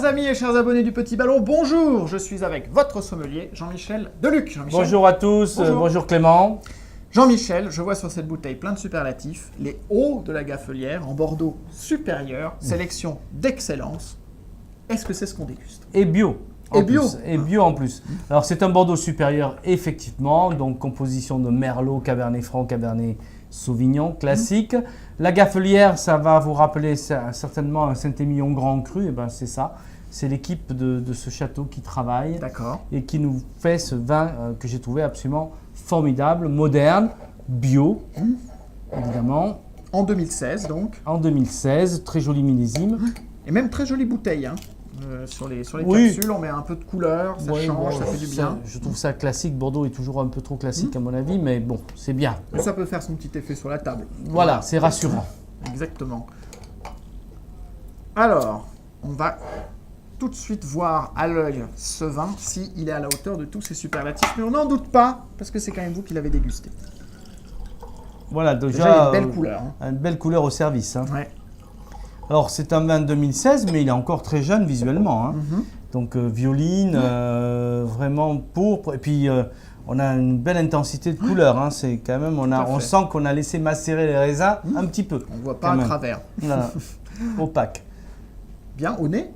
Chers amis et chers abonnés du Petit Ballon, bonjour. Je suis avec votre sommelier, Jean-Michel Deluc. Jean-Michel. Bonjour à tous, bonjour Clément. Jean-Michel, je vois sur cette bouteille plein de superlatifs, les hauts de la Gaffelière en Bordeaux supérieur, sélection d'excellence. Est-ce que c'est ce qu'on déguste? Et bio. Et bio. Et bio en plus. Alors c'est un Bordeaux supérieur effectivement, donc composition de Merlot, Cabernet Franc, Cabernet Sauvignon classique. La Gaffelière, ça va vous rappeler certainement un Saint-Émilion Grand Cru, et ben c'est ça. C'est l'équipe de ce château qui travaille et qui nous fait ce vin que j'ai trouvé absolument formidable, moderne, bio, évidemment. En 2016 donc. En 2016, très joli millésime. Et même très jolie bouteille. Hein. Sur les Oui. capsules, on met un peu de couleur, ça Ouais, change, bon, ça fait du bien. Je trouve ça classique. Bordeaux est toujours un peu trop classique à mon avis, mais bon, c'est bien. Ça peut faire son petit effet sur la table. Voilà, c'est rassurant. Exactement. Alors, on va tout de suite voir à l'œil ce vin, s'il est à la hauteur de tous ces superlatifs. Mais on n'en doute pas, parce que c'est quand même vous qui l'avez dégusté. Voilà, Déjà, il y a déjà une belle couleur. Hein. une belle couleur au service. Hein. Ouais. Alors, c'est un vin de 2016, mais il est encore très jeune visuellement. Hein. Donc, violine, vraiment pourpre. Et puis, on a une belle intensité de couleur. Hein. C'est quand même, on sent qu'on a laissé macérer les raisins un petit peu. On ne voit pas à travers. Voilà. Opaque. Bien, au nez.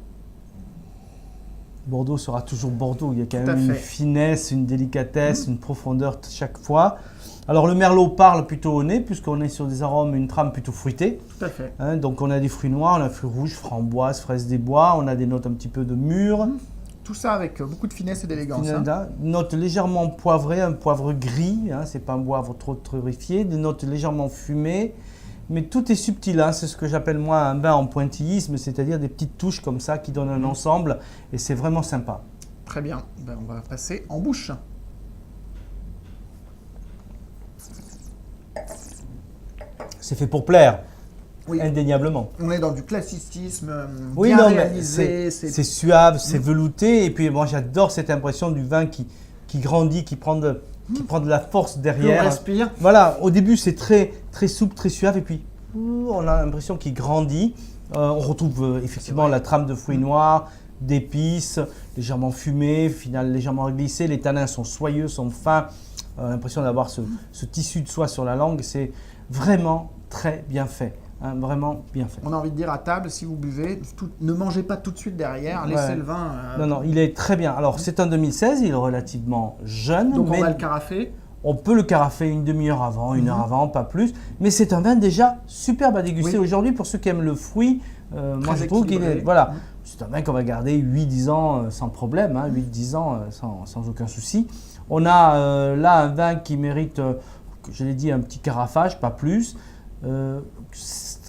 Bordeaux sera toujours Bordeaux. Il y a quand même une finesse, une délicatesse, une profondeur chaque fois. Alors le Merlot parle plutôt au nez puisqu'on est sur des arômes, une trame plutôt fruitée. Tout à fait. Hein, donc on a des fruits noirs, on a des fruits rouges, framboises, fraises des bois, on a des notes un petit peu de mûr. Tout ça avec beaucoup de finesse et d'élégance. Hein. Notes légèrement poivrées, un poivre gris, hein, c'est pas un poivre trop torréfié, des notes légèrement fumées. Mais tout est subtil, hein, c'est ce que j'appelle moi un vin en pointillisme, c'est-à-dire des petites touches comme ça qui donnent un ensemble et c'est vraiment sympa. Très bien, ben, on va passer en bouche. C'est fait pour plaire, oui. Indéniablement. On est dans du classicisme, oui, bien non, réalisé. C'est suave, c'est velouté et puis moi j'adore cette impression du vin qui grandit, qui prend de la force derrière. On respire. Voilà, au début c'est très souple, très suave et puis on a l'impression qu'il grandit. On retrouve effectivement la trame de fruits noirs, d'épices, légèrement fumées, final légèrement glissé. Les tanins sont soyeux, sont fins. On a l'impression d'avoir ce tissu de soie sur la langue. C'est vraiment très bien fait. Hein, vraiment bien fait. On a envie de dire à table, si vous buvez, ne mangez pas tout de suite derrière, laissez le vin. Non, il est très bien. Alors c'est un 2016, il est relativement jeune. Donc on va le carafer. On peut le carafer une demi-heure avant, une heure avant, pas plus. Mais c'est un vin déjà superbe à déguster aujourd'hui pour ceux qui aiment le fruit. Moi je trouve qu'il est. Voilà. C'est un vin qu'on va garder 8-10 ans sans problème, hein, 8-10 ans sans aucun souci. On a là un vin qui mérite, je l'ai dit, un petit carafage, pas plus.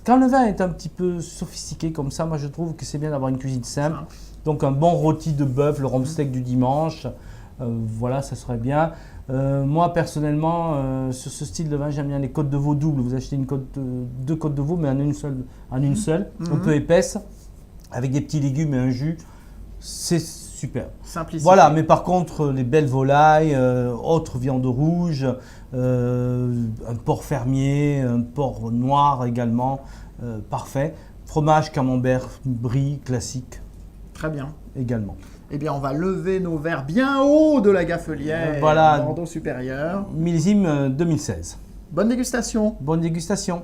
Quand le vin est un petit peu sophistiqué comme ça, moi je trouve que c'est bien d'avoir une cuisine simple. Donc un bon rôti de bœuf, le rhum steak du dimanche, voilà, ça serait bien. Moi personnellement, sur ce style de vin, j'aime bien les côtes de veau doubles. Vous achetez deux côtes de veau, mais en une seule, un peu épaisse, avec des petits légumes et un jus. C'est super. Simplicité. Voilà, mais par contre, les belles volailles, autres viandes rouges, un porc fermier, un porc noir également, parfait. Fromage camembert brie classique. Très bien. Également. Eh bien, on va lever nos verres bien haut de la Gaffelière, voilà. Bordeaux supérieur. Millésime 2016. Bonne dégustation. Bonne dégustation.